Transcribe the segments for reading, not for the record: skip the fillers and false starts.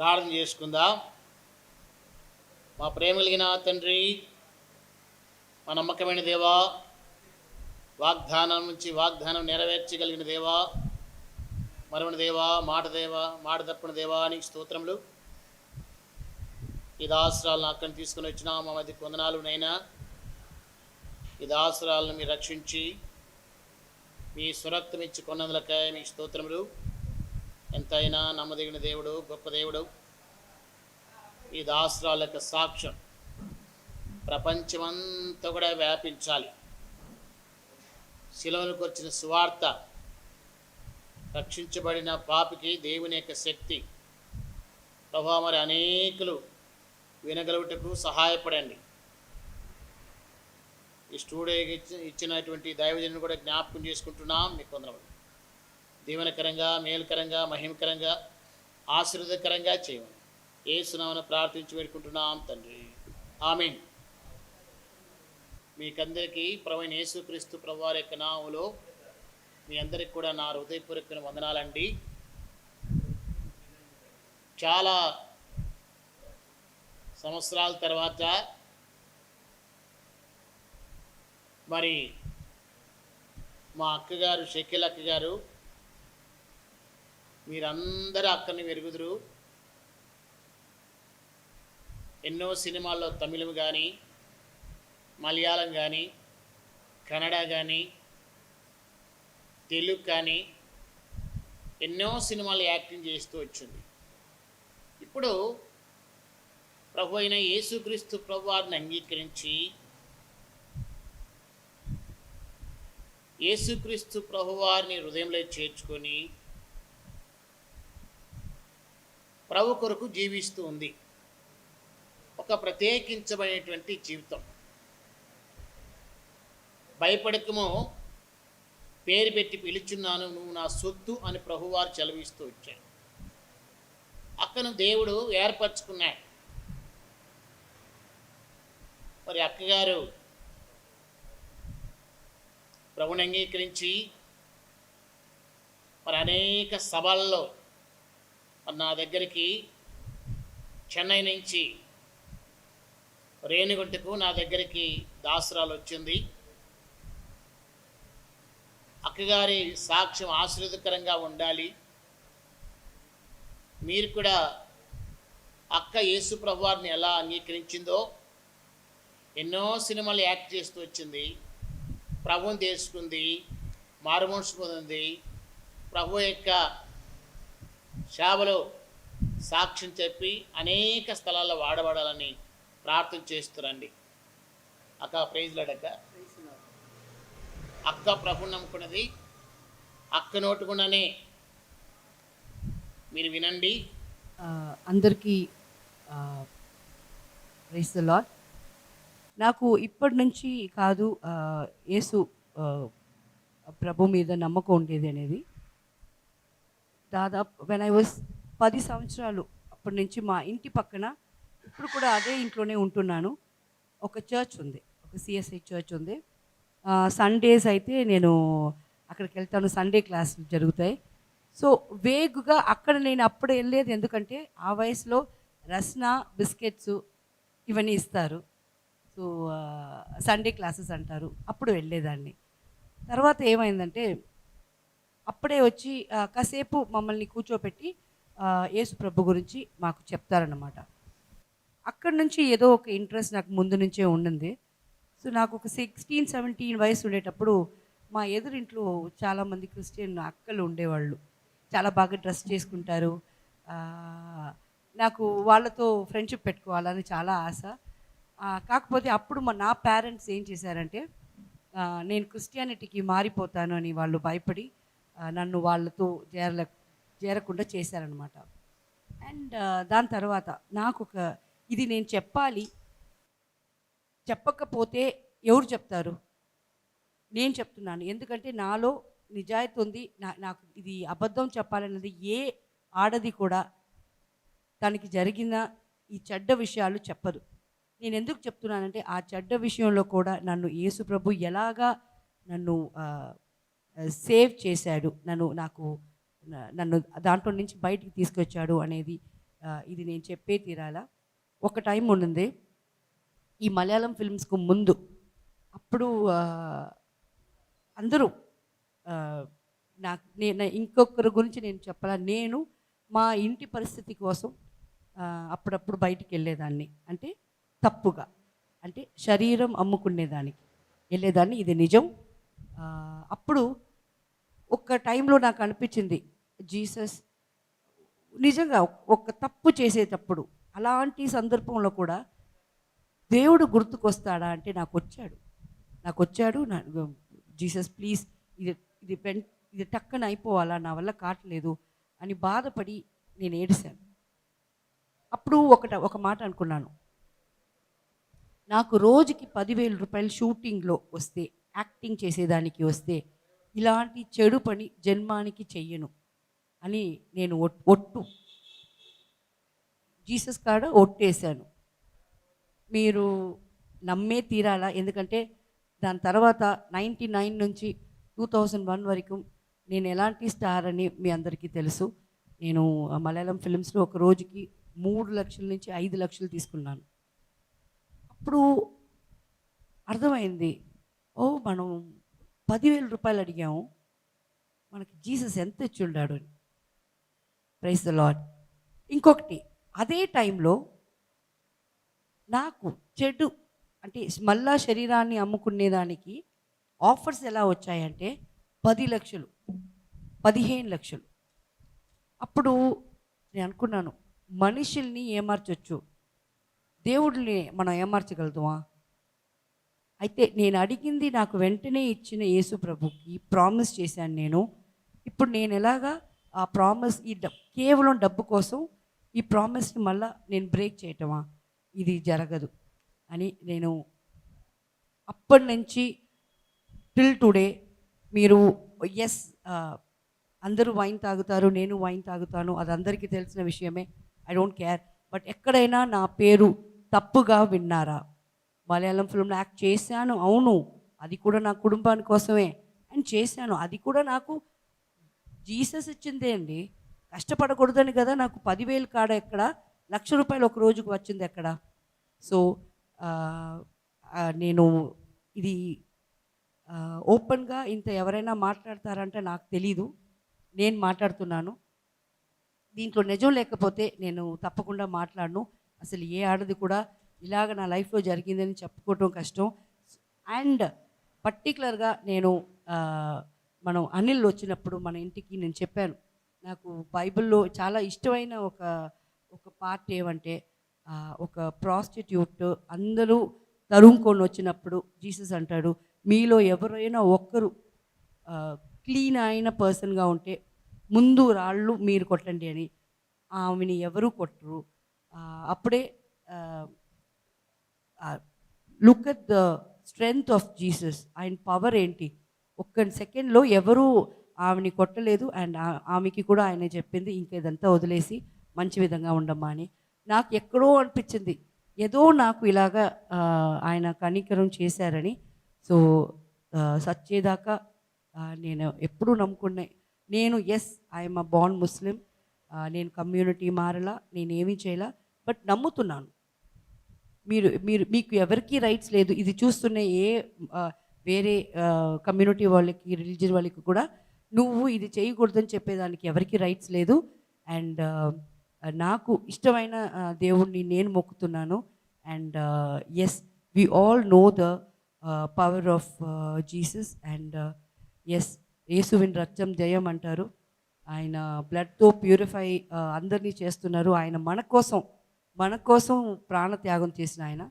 ప్రార్థన చేసుకుందాం. మా ప్రేమ కలిగిన తండ్రి, మా నమ్మకమైన దేవా, వాగ్దానం నుంచి వాగ్దానం నెరవేర్చగలిగిన దేవా, మరొని దేవా, మాట తప్పిన దేవా నీకు స్తోత్రములు. ఈ దాసరాలను అక్కడిని తీసుకుని వచ్చిన మా మధ్య వందనాలు నైనా. ఈ దాసరాలను మీరు రక్షించి మీ సురక్తం ఇచ్చి కొన్నందులకై మీకు స్తోత్రములు. ఎంతైనా నమ్మదగిన దేవుడు, గొప్ప దేవుడు. ఈ దాసరాల యొక్క సాక్ష్యం ప్రపంచమంతా కూడా వ్యాపించాలి. శిలువకు వచ్చిన సువార్త రక్షించబడిన పాపికి దేవుని యొక్క శక్తి. ప్రభా, మరి అనేకులు వినగలుగుటకు సహాయపడండి. ఈ స్టూడియోకి ఇచ్చినటువంటి దైవజనుని కూడా జ్ఞాపకం చేసుకుంటున్నాం. మీకు వందనములు. దీవెనకరంగా, మేలుకరంగా, మహిమకరంగా, ఆశీర్వాదకరంగా చేయమని యేసునామమున ప్రార్థించి వేడుకుంటున్నాం తండ్రి, ఆమేన్. మీకందరికీ ప్రభువైన యేసుక్రీస్తు ప్రభువారి యొక్క నామములో మీ అందరికి కూడా నా హృదయపూర్వక వందనాలండి. చాలా సంవత్సరాల తర్వాత మరి మా అక్కగారు, షకీల్ అక్క గారు, మీరందరూ అక్కని మెరుగుదురు. ఎన్నో సినిమాల్లో తమిళం కానీ, మలయాళం కానీ, కన్నడ కానీ, తెలుగు కానీ ఎన్నో సినిమాలు యాక్టింగ్ చేస్తూ వచ్చింది. ఇప్పుడు ప్రభు అయిన యేసుక్రీస్తు ప్రభువారిని అంగీకరించి యేసుక్రీస్తు ప్రభువారిని హృదయంలో చేర్చుకొని ప్రభు కొరకు జీవిస్తూ ఉంది. ఒక ప్రత్యేకించబడినటువంటి జీవితం. భయపడకము, పేరు పెట్టి పిలుచున్నాను, నువ్వు నా సొత్తు అని ప్రభువారు చెలవిస్తూ వచ్చాడు. అక్కను దేవుడు ఏర్పరచుకున్నాడు. మరి అక్కగారు ప్రభుని అంగీకరించి మరి అనేక సభల్లో నా దగ్గరికి చెన్నై నుంచి రేణిగుంటకు నా దగ్గరికి దాసరాలు వచ్చింది. అక్కగారి సాక్ష్యం ఆశీర్వదకరంగా ఉండాలి. మీరు కూడా అక్క యేసు ప్రభువారిని ఎలా అంగీకరించిందో, ఎన్నో సినిమాలు యాక్ట్ చేస్తూ వచ్చింది, ప్రభువుని తెలుసుకుంది, మారుమనసు పొందింది, ప్రభు యొక్క సేవలో సాక్ష్యం చెప్పి అనేక స్థలాల్లో వాడబడాలని ప్రార్థన చేస్తురండి. అక్క ప్రైజ్ లాడక్క. అక్క ప్రభు నమ్ముకున్నది. అక్క నోటుకున్ననే మీరు వినండి. అందరికీ ప్రైజ్ ది లార్డ్. నాకు ఇప్పటి నుంచి కాదు యేసు ప్రభు మీద నమ్మకం ఉండేది అనేది. దాదాపు వెన్ ఐ వాజ్ 10 సంవత్సరాలు అప్పటి నుంచి మా ఇంటి పక్కన, ఇప్పుడు కూడా అదే ఇంట్లోనే ఉంటున్నాను, ఒక చర్చ్ ఉంది, ఒక సిఎస్ఐ చర్చ్ ఉంది. సండేస్ అయితే నేను అక్కడికి వెళ్తాను, సండే క్లాసులు జరుగుతాయి. సో వేగుగా అక్కడ నేను అప్పుడు వెళ్ళేది, ఎందుకంటే ఆ వయసులో రస్నా, బిస్కెట్స్ ఇవన్నీ ఇస్తారు. సో సండే క్లాసెస్ అంటారు, అప్పుడు వెళ్ళేదాన్ని. తర్వాత ఏమైందంటే అప్పుడే వచ్చి కాసేపు మమ్మల్ని కూర్చోపెట్టి యేసు ప్రభు గురించి మాకు చెప్తారన్నమాట. అక్కడి నుంచి ఏదో ఒక ఇంట్రెస్ట్ నాకు ముందు నుంచే ఉండింది. సో నాకు ఒక 16-17 వయసు ఉండేటప్పుడు మా ఎదురింట్లో చాలామంది క్రిస్టియన్ అక్కలు ఉండేవాళ్ళు. చాలా బాగా డ్రెస్ చేసుకుంటారు. నాకు వాళ్ళతో ఫ్రెండ్షిప్ పెట్టుకోవాలని చాలా ఆశ. కాకపోతే అప్పుడు నా పేరెంట్స్ ఏం చేశారంటే, నేను క్రిస్టియానిటీకి మారిపోతాను అని వాళ్ళు భయపడి నన్ను వాళ్ళతో చేరకుండా చేశారనమాట. అండ్ దాని తర్వాత నాకు ఇది నేను చెప్పాలి, చెప్పకపోతే ఎవరు చెప్తారు? నేను చెప్తున్నాను, ఎందుకంటే నాలో నిజాయితీ ఉంది. నాకు ఇది అబద్ధం చెప్పాలన్నది ఏ ఆడది కూడా తనకి జరిగిన ఈ చెడ్డ విషయాలు చెప్పదు. నేను ఎందుకు చెప్తున్నానంటే, ఆ చెడ్డ విషయంలో కూడా నన్ను యేసు ప్రభు ఎలాగా నన్ను సేవ్ చేశాడు, నన్ను దాంట్లో నుంచి బయటికి తీసుకొచ్చాడు అనేది ఇది నేను చెప్పే తీరాలా. ఒక టైం ఉండింది ఈ మలయాళం ఫిల్మ్స్కు ముందు. అప్పుడు అందరూ నాకు నేను ఇంకొకరి గురించి నేను చెప్పాలా, నేను మా ఇంటి పరిస్థితి కోసం అప్పుడప్పుడు బయటికి వెళ్ళేదాన్ని. అంటే తప్పుగా, అంటే శరీరం అమ్ముకునేదానికి వెళ్ళేదాన్ని, ఇది నిజం. అప్పుడు ఒక టైంలో నాకు అనిపించింది, జీసస్ నిజంగా ఒక తప్పు చేసేటప్పుడు అలాంటి సందర్భంలో కూడా దేవుడు గుర్తుకొస్తాడా అంటే నాకు వచ్చాడు జీసస్ ప్లీజ్ ఇది టక్కన అయిపోవాలా, నా వల్ల కావట్లేదు అని బాధపడి నేను ఏడిశాను. అప్పుడు ఒక మాట అనుకున్నాను, నాకు రోజుకి 10,000 రూపాయలు షూటింగ్లో వస్తే, యాక్టింగ్ చేసేదానికి వస్తే, ఇలాంటి చెడు పని జన్మానికి చెయ్యను అని నేను ఒట్టు జీసస్ కాడ ఒట్టేశాను. మీరు నమ్మే తీరాలా, ఎందుకంటే దాని తర్వాత 99 నుంచి 2001 వరకు నేను ఎలాంటి స్టార్ అని మీ అందరికీ తెలుసు. నేను మలయాళం ఫిల్మ్స్లో ఒక రోజుకి 3 లక్షల నుంచి 5 లక్షలు తీసుకున్నాను. అప్పుడు అర్థమైంది, మనం 10,000 రూపాయలు అడిగాము, మనకి జీసస్ ఎంత ఇచ్చి ఉండాడు అని. Praise the Lord. ఇంకొకటి, అదే టైంలో నాకు చెడు అంటే మళ్ళా శరీరాన్ని అమ్ముకునేదానికి ఆఫర్స్ ఎలా వచ్చాయంటే 10 లక్షలు, 15 లక్షలు. అప్పుడు నేను అనుకున్నాను, మనుషుల్ని ఏమార్చొచ్చు, దేవుడిని మనం ఏమార్చగలుగుతామా? అయితే నేను అడిగింది నాకు వెంటనే ఇచ్చిన యేసు ప్రభుకి ప్రామిస్ చేశాను నేను. ఇప్పుడు నేను ఎలాగా ఆ ప్రామిస్ కేవలం డబ్బు కోసం ఈ ప్రామిస్ని మళ్ళీ నేను బ్రేక్ చేయటమా? ఇది జరగదు అని నేను అప్పటి నుంచి టిల్ టుడే, మీరు ఎస్ అందరూ వైన్ తాగుతారు, నేను వైన్ తాగుతాను, అది అందరికీ తెలిసిన విషయమే, ఐ డోంట్ కేర్. బట్ ఎక్కడైనా నా పేరు తప్పుగా విన్నారా? మలయాళం ఫిల్మ్లో యాక్ట్ చేశాను, అవును, అది కూడా నా కుటుంబాని కోసమే అని చేశాను, అది కూడా నాకు జీసస్ ఇచ్చిందే అండి. కష్టపడకూడదని కదా నాకు 10,000 కాడ ఎక్కడ, 1,00,000 రూపాయలు ఒక రోజుకు వచ్చింది ఎక్కడ? సో నేను ఇది ఓపెన్గా ఇంత ఎవరైనా మాట్లాడతారంటే నాకు తెలీదు, నేను మాట్లాడుతున్నాను. దీంట్లో నిజం లేకపోతే నేను తప్పకుండా మాట్లాడను. అసలు ఏ ఆడది కూడా ఇలాగ నా లైఫ్లో జరిగిందని చెప్పుకోవటం కష్టం. అండ్ పర్టికులర్గా నేను మనం అనిల్ వచ్చినప్పుడు మన ఇంటికి నేను చెప్పాను, నాకు బైబిల్లో చాలా ఇష్టమైన ఒక పార్ట్ ఏమంటే, ఒక ప్రాస్టిట్యూట్ అందరూ తరుముకొని వచ్చినప్పుడు జీసస్ అంటాడు, మీలో ఎవరైనా ఒక్కరు క్లీన్ అయిన పర్సన్గా ఉంటే ముందు రాళ్ళు మీరు కొట్టండి అని. ఆమెని ఎవరు కొట్టరు. అప్పుడే look at the strength of Jesus, ఆయన పవర్ ఏంటి. ఒక్క సెకండ్లో ఎవరు ఆమెని కొట్టలేదు. అండ్ ఆమెకి కూడా ఆయన చెప్పింది, ఇంకేదంతా వదిలేసి మంచి విధంగా ఉండమ్మా అని. నాకు ఎక్కడో అనిపించింది, ఏదో నాకు ఇలాగా ఆయన కనికరం చేశారని. సో సచ్చేదాకా నేను ఎప్పుడూ నమ్ముకునే, నేను ఎస్ ఐఎమ్ అ బార్న్ ముస్లిం, నేను కమ్యూనిటీ మారలా, నేనేమీ చేయలా, బట్ నమ్ముతున్నాను. మీకు ఎవరికీ రైట్స్ లేదు. ఇది చూస్తున్న వేరే కమ్యూనిటీ వాళ్ళకి, రిలీజియన్ వాళ్ళకి కూడా నువ్వు ఇది చేయకూడదని చెప్పేదానికి ఎవరికీ రైట్స్ లేదు. అండ్ నాకు ఇష్టమైన దేవుణ్ణి నేను మొక్కుతున్నాను. And yes, we all know the power of Jesus. And yes, యేసువిన్ రక్తం జయం అంటారు. ఆయన బ్లడ్తో ప్యూరిఫై అందరినీ చేస్తున్నారు. ఆయన మన కోసం ప్రాణత్యాగం చేసిన ఆయన.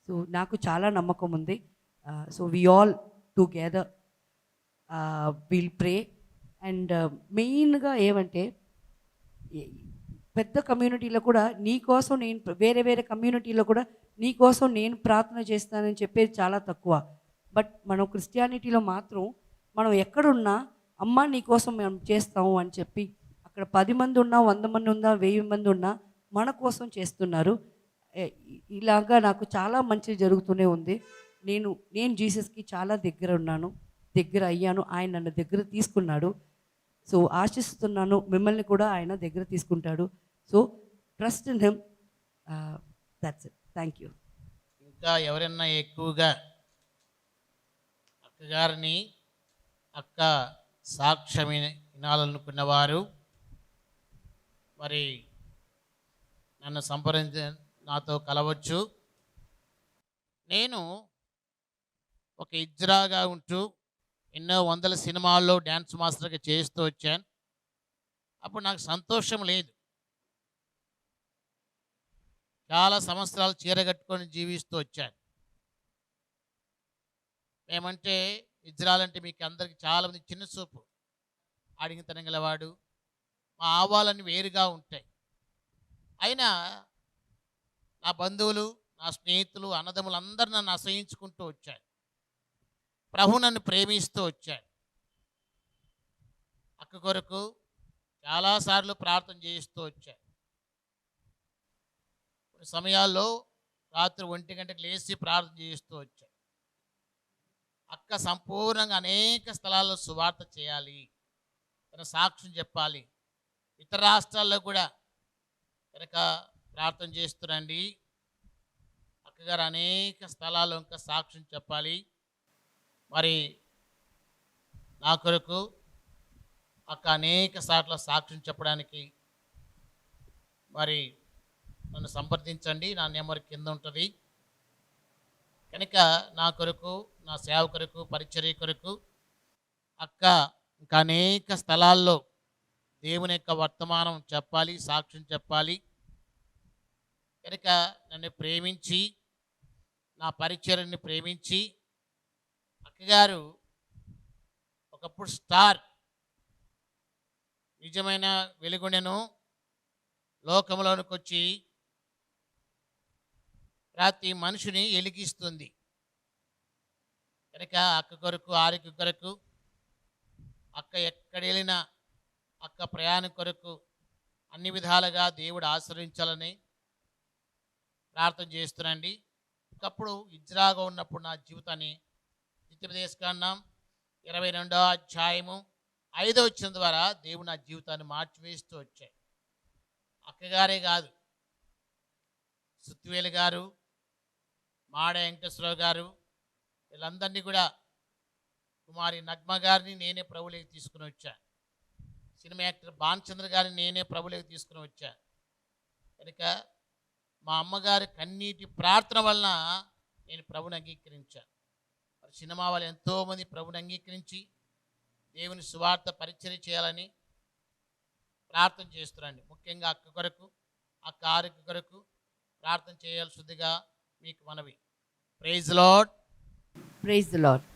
సో నాకు చాలా నమ్మకం ఉంది. So we all together will pray. And మెయిన్గా ఏమంటే, పెద్ద కమ్యూనిటీలో కూడా నీకోసం నేను, వేరే కమ్యూనిటీలో కూడా నీకోసం నేను ప్రార్థన చేస్తానని చెప్పేది చాలా తక్కువ. బట్ మనం క్రిస్టియానిటీలో మాత్రం మనం ఎక్కడున్నా, అమ్మ నీకోసం మేము చేస్తాము అని చెప్పి, అక్కడ 10 మంది ఉన్నా, 100 మంది ఉన్నా, 1000 మంది ఉన్నా మన కోసం చేస్తున్నారు. ఇలాగా నాకు చాలా మంచి జరుగుతూనే ఉంది. నేను జీసస్కి చాలా దగ్గర అయ్యాను. ఆయన నన్ను దగ్గర తీసుకున్నాడు. సో ఆశిస్తున్నాను మిమ్మల్ని కూడా ఆయన దగ్గర తీసుకుంటాడు. So trust in him. That's it. Thank you. ఇంకా ఎవరైనా ఎక్కువగా అక్కగారిని అక్క సాక్ష్యం వినాలనుకున్నవారు మరి నన్ను నాతో కలవచ్చు. నేను ఒక ఇజ్రాగా ఉంటూ ఎన్నో వందల సినిమాల్లో డ్యాన్స్ మాస్టర్గా చేస్తూ వచ్చాను. అప్పుడు నాకు సంతోషం లేదు. చాలా సంవత్సరాలు చీర కట్టుకొని జీవిస్తూ వచ్చాను. ఏమంటే ఇజ్రాలంటే మీకు అందరికి చాలామంది చిన్న చూపు, అడిగితనం గలవాడు, మా ఆవాలన్నీ వేరుగా ఉంటాయి. అయినా నా బంధువులు, నా స్నేహితులు, అన్నదమ్ములు అందరూ నన్ను అసహించుకుంటూ వచ్చారు. ప్రభు నన్ను ప్రేమిస్తూ వచ్చాడు. అక్క కొరకు చాలాసార్లు ప్రార్థన చేయిస్తూ వచ్చాను. కొన్ని సమయాల్లో రాత్రి 1 గంటకు లేచి ప్రార్థన చేయిస్తూ వచ్చాను. అక్క సంపూర్ణంగా అనేక స్థలాల్లో సువార్త చేయాలి, తన సాక్ష్యం చెప్పాలి, ఇతర రాష్ట్రాల్లో కూడా కనుక ప్రార్థన చేస్తురండి. అక్కగారు అనేక స్థలాల్లో ఇంకా సాక్ష్యం చెప్పాలి. మరి నా కొరకు అక్క అనేక సార్లు సాక్ష్యం చెప్పడానికి మరి నన్ను సంప్రదించండి. నా నెంబర్ కింద ఉంటుంది. కనుక నా కొరకు, నా సేవ కొరకు, పరిచర్య కొరకు అక్క ఇంకా అనేక స్థలాల్లో దేవుని యొక్క వర్తమానం చెప్పాలి, సాక్ష్యం చెప్పాలి. కనుక నన్ను ప్రేమించి, నా పరిచర్యని ప్రేమించి, అక్కగారు ఒకప్పుడు స్టార్, నిజమైన వెలుగునెను లోకంలోనికి వచ్చి ప్రతి మనిషిని వెలిగిస్తుంది. కనుక అక్క కొరకు, ఆరోగ్య కొరకు, అక్క ఎక్కడ వెళ్ళినా అక్క ప్రయాణం కొరకు అన్ని విధాలుగా దేవుడు ఆశ్రయించాలని ప్రార్థన చేస్తున్నాండి. ఒకప్పుడు ఇజ్రాగా ఉన్నప్పుడు నా జీవితాన్ని ద్వితీయోపదేశకాండం 22వ అధ్యాయము 5వ వచనం ద్వారా దేవుడు నా జీవితాన్ని మార్చివేస్తూ వచ్చాయి. అక్కగారే కాదు, సుత్తివేలు గారు, మాడ వెంకటేశ్వరరావు గారు, వీళ్ళందరినీ కూడా, కుమారి నగ్మ గారిని నేనే ప్రభువులోకి తీసుకుని వచ్చాను. సినిమా యాక్టర్ భానుచంద్ర గారిని నేనే ప్రభువులోకి తీసుకుని వచ్చాను. కనుక మా అమ్మగారి కన్నీటి ప్రార్థన వలన నేను ప్రభుని అంగీకరించాను. మరి సినిమా వాళ్ళు ఎంతోమంది ప్రభుని అంగీకరించి దేవుని సువార్త పరిచర్య చేయాలని ప్రార్థన చేస్తున్నాండి. ముఖ్యంగా అక్క కొరకు, అక్క ఆరోగ్య కొరకు ప్రార్థన చేయాల్సిందిగా మీకు మనవి. Praise Lord. Praise the lord.